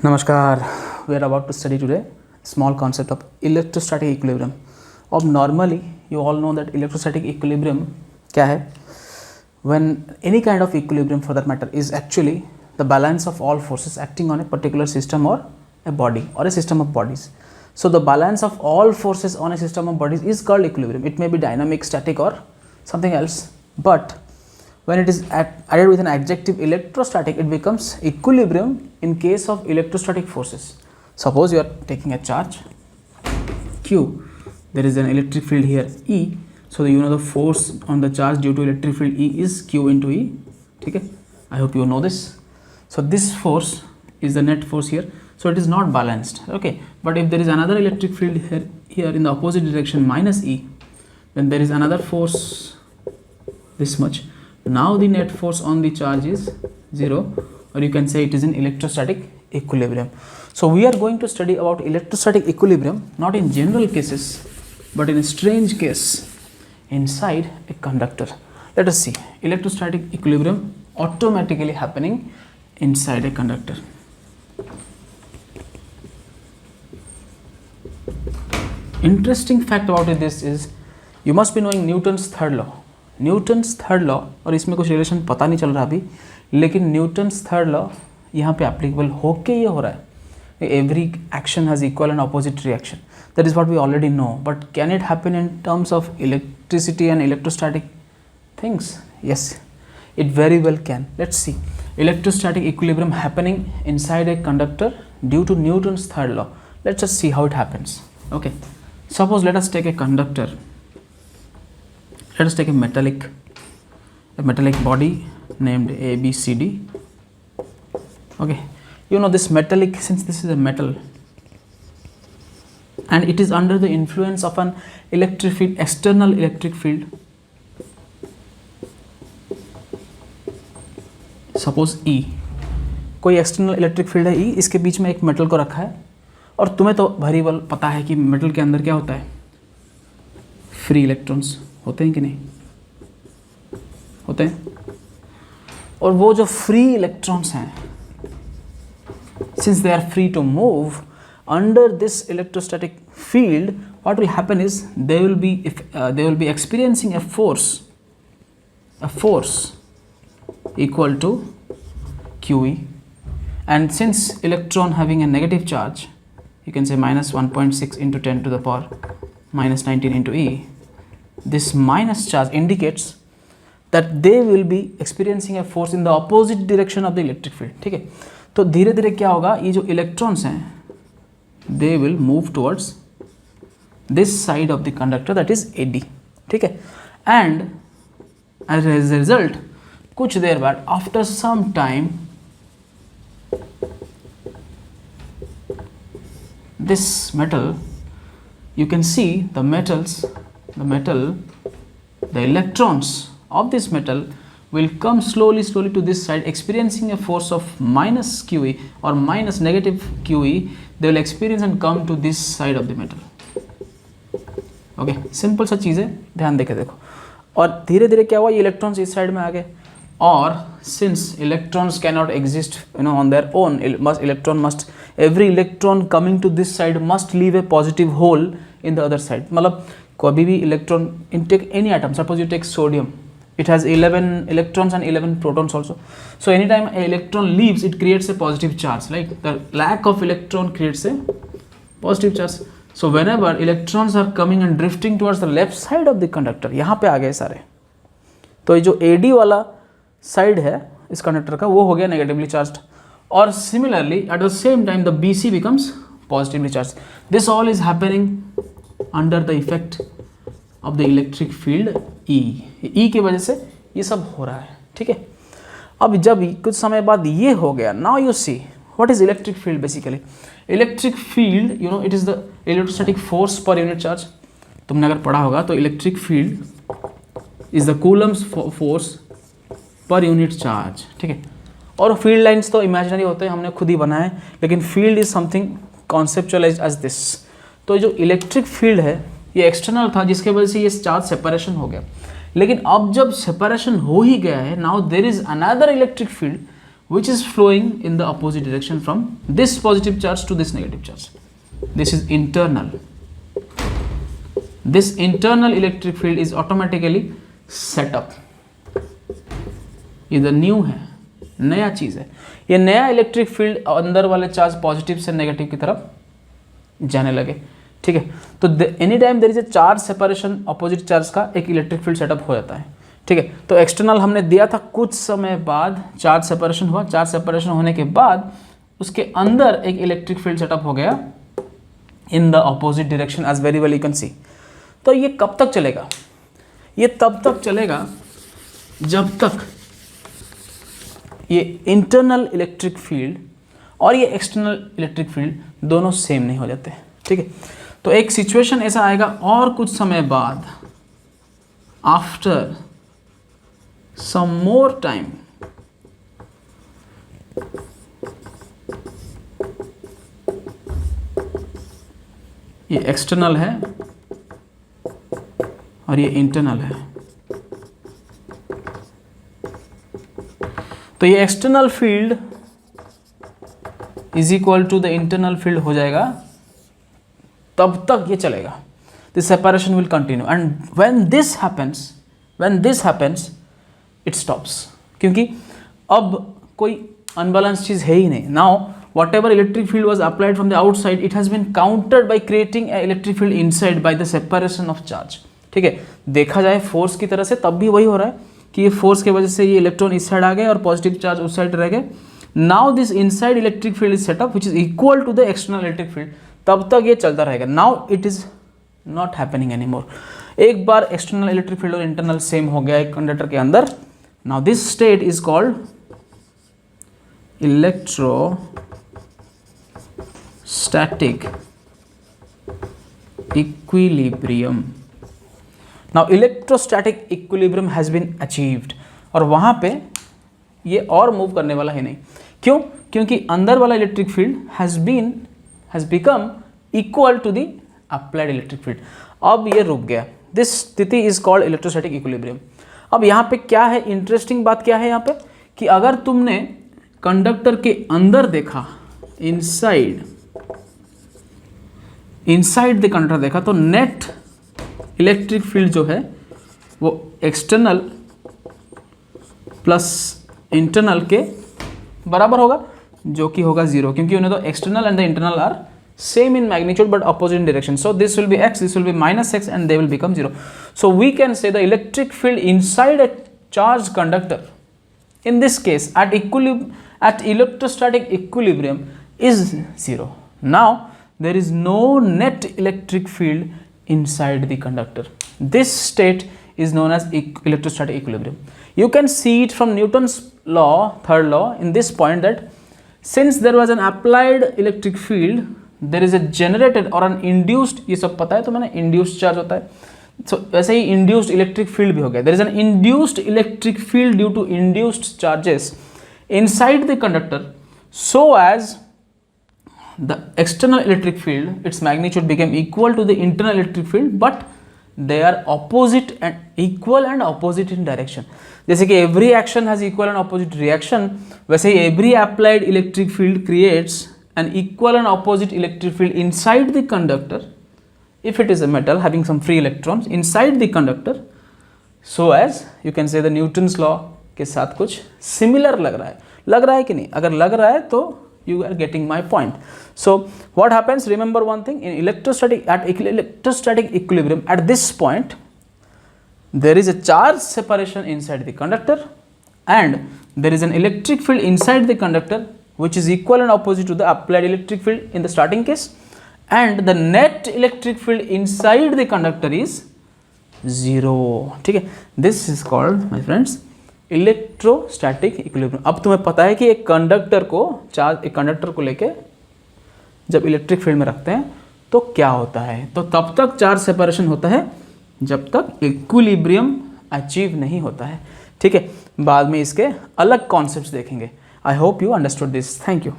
Namaskar. We are about to study today small concept of electrostatic equilibrium. अब normally you all know that electrostatic equilibrium क्या है? When any kind of equilibrium for that matter is actually the balance of all forces acting on a particular system or a body or a system of bodies. So the balance of all forces on a system of bodies is called equilibrium. It may be dynamic, static or something else, but when it is added with an adjective electrostatic, it becomes equilibrium in case of electrostatic forces. Suppose you are taking a charge Q, there is an electric field here E, so you know the force on the charge due to electric field E is Q into E. Okay, I hope you know this. So this force is the net force here, so it is not balanced. Okay, but if there is another electric field here in the opposite direction minus E, then there is another force this much. Now the net force on the charge is 0, or you can say it is in electrostatic equilibrium. So we are going to study about electrostatic equilibrium not in general cases but in a strange case inside a conductor. Let us see electrostatic equilibrium automatically happening inside a conductor. Interesting fact about this is you must be knowing Newton's third law. Newton's third law, और इसमें कुछ relation पता नहीं चल रहा अभी, लेकिन Newton's third law यहाँ पे एप्लीकेबल होके ये हो रहा है. Every action has equal and opposite reaction. That is what we already know, but can it happen in terms of electricity and electrostatic things? Yes, it very well can. Let's see electrostatic equilibrium happening inside a conductor due to Newton's third law. Let's just see how it happens. Okay, suppose let us take a conductor. Let us take a metallic body named ABCD. Okay, you know this metallic, since this is a metal and it is under the influence of an electric field, external electric field. Suppose E, कोई external electric field है E, इसके बीच में एक metal को रखा है, और तुम्हें तो भरी बल पता है कि मेटल के अंदर क्या होता है, फ्री इलेक्ट्रॉन्स होते हैं कि नहीं होते हैं. और वो जो फ्री इलेक्ट्रॉन्स हैं, since they are free to move under this electrostatic field, what will happen is they will be experiencing a force equal to QE, and since electron having a negative charge, you can say minus 1.6 into 10 to the power minus 19 into E, this minus charge indicates that they will be experiencing a force in the opposite direction of the electric field. ठीक है, तो धीरे धीरे क्या होगा, ये जो electrons हैं they will move towards this side of the conductor, that is AD. ठीक है, and as a result कुछ देर बाद after some time this metal, you can see the electrons of this metal will come slowly to this side, experiencing a force of minus QE or minus negative QE. They will experience and come to this side of the metal. Okay, simple सा चीज़ है, ध्यान देके देखो. और धीरे धीरे क्या हुआ, ये इलेक्ट्रॉन्स इस साइड में आ गए, और since electrons cannot exist on their own, every electron coming to this side must leave a positive hole in the other side. मतलब कभी भी electron in take any atom, suppose you take sodium, it has 11 electrons and 11 protons also. So anytime an electron leaves, it creates a positive charge. Like the lack of electron creates a positive charge. So whenever electrons are coming and drifting towards the left side of the conductor, यहाँ पे आ गए सारे, तो ये जो AD वाला side है इस कंडक्टर का, वो हो गया नेगेटिवली चार्ज्ड, और similarly at the same time the BC becomes positively charge. This all is happening under the effect of the electric field E की वजह से ये सब हो रहा है. ठीक है, अब जब कुछ समय बाद ये हो गया, now you see what is electric field. Basically electric field, you know, it is the electrostatic force per unit charge. तुमने अगर पढ़ा होगा तो electric field is the Coulomb's force per unit charge. ठीक है, और फील्ड लाइंस तो imaginary होते हैं, हमने खुद ही बनाए, लेकिन field is something conceptualized as this. तो जो इलेक्ट्रिक फील्ड है ये एक्सटर्नल था, जिसके वजह से ये चार्ज सेपरेशन हो गया. लेकिन अब जब सेपरेशन हो ही गया है, now there is another electric field which is flowing in the opposite direction from this positive charge to this negative charge. This is internal. This internal electric field is automatically set up. ये the new है, नया चीज़ है। ये नया electric field अंदर वाले charge positive से negative की तरफ जाने लगे, ठीक है। तो any time there is a charge separation, opposite charge का एक इलेक्ट्रिक फील्ड सेटअप हो जाता है, ठीक है। तो एक्सटर्नल हमने दिया था, कुछ समय बाद चार्ज सेपरेशन हुआ, चार्ज सेपरेशन होने के बाद उसके अंदर एक इलेक्ट्रिक फील्ड सेटअप हो गया in the opposite direction, as very well you can see. तो ये कब तक चलेगा? ये तब तक चलेगा जब तक ये इंटरनल इलेक्ट्रिक फील्ड और ये एक्सटर्नल इलेक्ट्रिक फील्ड दोनों सेम नहीं हो जाते, ठीक है। तो एक सिचुएशन ऐसा आएगा और कुछ समय बाद, आफ्टर सम मोर टाइम, ये एक्सटर्नल है और ये इंटरनल है। तो ये external field is equal to the internal field हो जाएगा, तब तक ये चलेगा। This separation will continue and when this happens it stops, क्योंकि अब कोई अनबैलेंस चीज़ है ही नहीं। Now whatever electric field was applied from the outside, it has been countered by creating a electric field inside by the separation of charge, ठीक है। देखा जाए फोर्स की तरह से तब भी वही हो रहा है कि ये फोर्स की वजह से ये इलेक्ट्रॉन इस साइड आ गए और पॉजिटिव चार्ज उस साइड रह गए। Now this inside electric field is set up which is equal to the external electric field, तब तक ये चलता रहेगा। Now it is not happening any more. एक बार एक्सटर्नल इलेक्ट्रिक फील्ड और इंटरनल सेम हो गया एक कंडक्टर के अंदर, now this state is called electrostatic equilibrium. Now electrostatic equilibrium has been achieved, और वहाँ पे ये और मूव करने वाला है नहीं। क्यों? क्योंकि अंदर वाला electric field has become equal to the applied electric field. अब ये रुक गया। दिस स्थिति इज कॉल्ड इलेक्ट्रोस्टैटिक इक्विलिब्रियम। अब यहाँ पे क्या है, इंटरेस्टिंग बात क्या है यहाँ पे, कि अगर तुमने कंडक्टर के अंदर देखा, इनसाइड द कंडक्टर देखा, तो नेट इलेक्ट्रिक फील्ड जो है वो एक्सटर्नल प्लस इंटरनल के बराबर होगा, जो कि होगा 0, क्योंकि उन्हें तो external and the internal are same in magnitude but opposite in direction. So this will be x, this will be -x and they will become 0. So we can say the electric field inside a charged conductor in this case at electrostatic equilibrium is 0. Now there is no net electric field inside the conductor. This state is known as electrostatic equilibrium. You can see it from Newton's law, third law, in this point that since there was an applied electric field, there is a generated or an induced, ये सब पता है तो मैंने, induced charge होता है, so वैसे ही induced electric field भी हो गया। There is an induced electric field due to induced charges inside the conductor, so as the external electric field, its magnitude became equal to the internal electric field, but they are opposite and equal and opposite in direction. जैसे कि every action has equal and opposite reaction, वैसे ही every applied electric field creates an equal and opposite electric field inside the conductor if it is a metal having some free electrons inside the conductor, so as you can say the Newton's law के साथ कुछ similar लग रहा है कि नहीं? अगर लग रहा है तो you are getting my point. So what happens, remember one thing, in electrostatic equilibrium, at this point there is a charge separation inside the conductor and there is an electric field inside the conductor which is equal and opposite to the applied electric field in the starting case, and the net electric field inside the conductor is 0, ठीक है। This is called, my friends, electrostatic equilibrium. अब तुम्हें पता है कि एक conductor को लेके जब इलेक्ट्रिक फील्ड में रखते हैं तो क्या होता है, तो तब तक चार्ज सेपरेशन होता है जब तक इक्विलिब्रियम अचीव नहीं होता है, ठीक है। बाद में इसके अलग कॉन्सेप्ट्स देखेंगे। I hope you understood this. Thank you.